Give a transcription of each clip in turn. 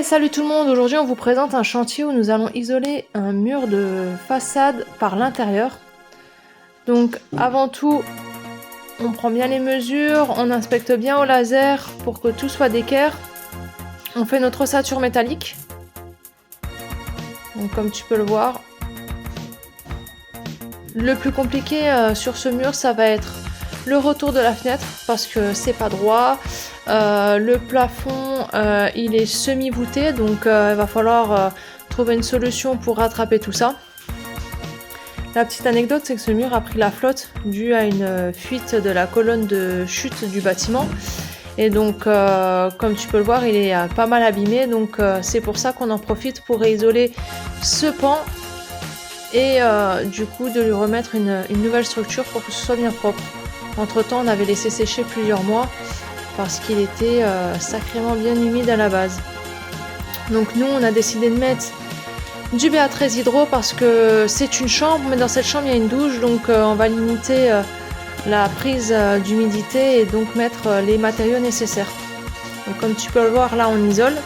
Salut tout le monde, aujourd'hui on vous présente un chantier où nous allons isoler un mur de façade par l'intérieur. Donc avant tout, on prend bien les mesures, on inspecte bien au laser pour que tout soit d'équerre. On fait notre ossature métallique. Donc comme tu peux le voir, le plus compliqué sur ce mur, ça va être le retour de la fenêtre parce que c'est pas droit. Le plafond, il est semi-voûté, donc il va falloir trouver une solution pour rattraper tout ça. La petite anecdote, c'est que ce mur a pris la flotte dû à une fuite de la colonne de chute du bâtiment. Et donc, comme tu peux le voir, il est pas mal abîmé. Donc, c'est pour ça qu'on en profite pour réisoler ce pan et du coup de lui remettre une nouvelle structure pour que ce soit bien propre. Entre temps, on avait laissé sécher plusieurs mois parce qu'il était sacrément bien humide à la base. Donc nous, on a décidé de mettre du BA13 hydro parce que c'est une chambre, mais dans cette chambre, il y a une douche, donc on va limiter la prise d'humidité et donc mettre les matériaux nécessaires. Donc comme tu peux le voir, là, on isole.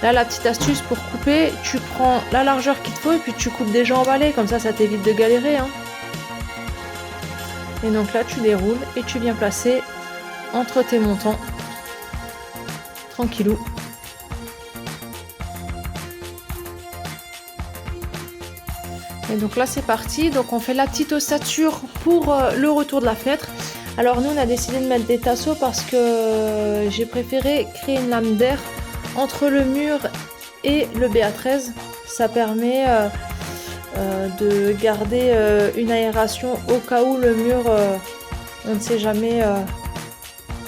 Là, la petite astuce pour couper, tu prends la largeur qu'il te faut et puis tu coupes déjà emballé, comme ça t'évite de galérer. Et donc là, tu déroules et tu viens placer entre tes montants, tranquillou. Et donc là, c'est parti. Donc on fait la petite ossature pour le retour de la fenêtre. Alors nous, on a décidé de mettre des tasseaux parce que j'ai préféré créer une lame d'air entre le mur et le BA13. Ça permet de garder une aération au cas où le mur, on ne sait jamais,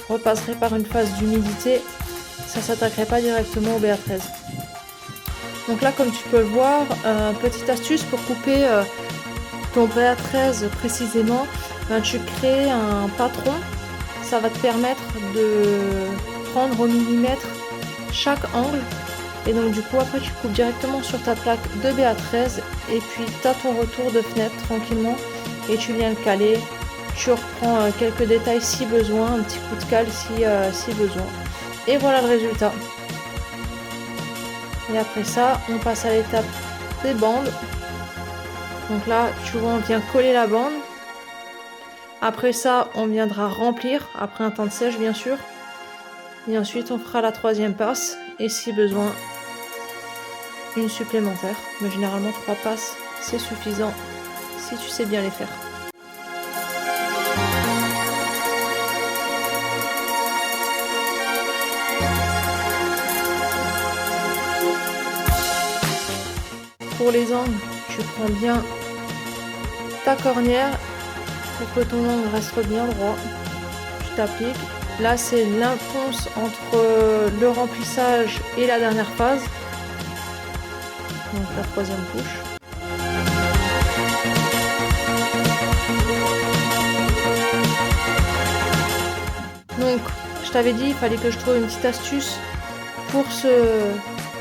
repasserait par une phase d'humidité. Ça ne s'attaquerait pas directement au BA13. Donc là, comme tu peux le voir, petite astuce pour couper ton BA13 précisément, tu crées un patron. Ça va te permettre de prendre au millimètre chaque angle. Et donc du coup, après, tu coupes directement sur ta plaque de BA13 et puis tu as ton retour de fenêtre tranquillement et tu viens le caler. Tu reprends quelques détails si besoin, un petit coup de cale si besoin. Et voilà le résultat. Et après ça, on passe à l'étape des bandes. Donc là, tu vois, on vient coller la bande. Après ça, on viendra remplir, après un temps de sèche bien sûr. Et ensuite, on fera la troisième passe. Et si besoin, une supplémentaire. Mais généralement, 3 passes, c'est suffisant si tu sais bien les faire. Pour les angles, tu prends bien ta cornière pour que ton angle reste bien droit. Tu t'appliques. Là, c'est l'enfonce entre le remplissage et la dernière phase. Donc la troisième couche. Donc, je t'avais dit, il fallait que je trouve une petite astuce pour ce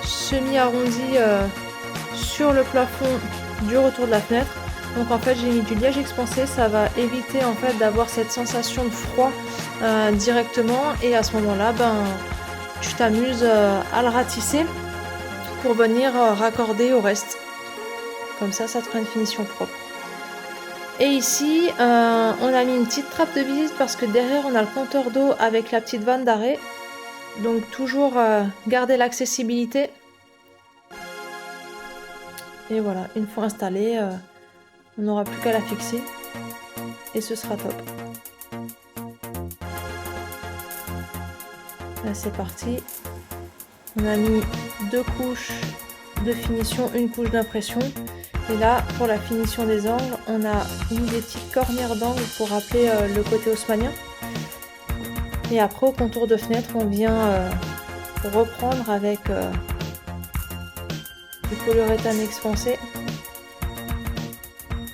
semi-arrondi sur le plafond du retour de la fenêtre. Donc en fait, j'ai mis du liège expansé, ça va éviter en fait d'avoir cette sensation de froid directement, et à ce moment-là, tu t'amuses à le ratisser pour venir raccorder au reste. Comme ça te fera une finition propre. Et ici, on a mis une petite trappe de visite parce que derrière, on a le compteur d'eau avec la petite vanne d'arrêt. Donc toujours garder l'accessibilité. Et voilà, une fois installée, on n'aura plus qu'à la fixer et ce sera top. Là c'est parti. On a mis 2 couches de finition, une couche d'impression. Et là, pour la finition des angles, on a mis des petites cornières d'angle pour rappeler le côté haussmannien. Et après, au contour de fenêtre, on vient reprendre avec du polyuréthane expansé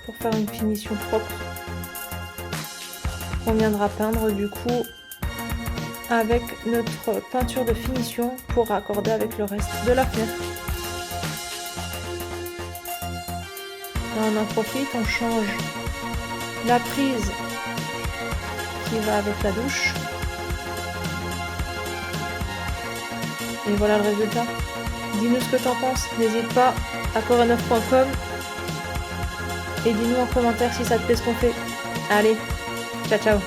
pour faire une finition propre. On viendra peindre du coup avec notre peinture de finition pour raccorder avec le reste de la fenêtre. Là, on en profite, on change la prise qui va avec la douche. Et voilà le résultat. Dis-nous ce que t'en penses. N'hésite pas à core9.com et dis-nous en commentaire si ça te plaît ce qu'on fait. Allez, ciao ciao.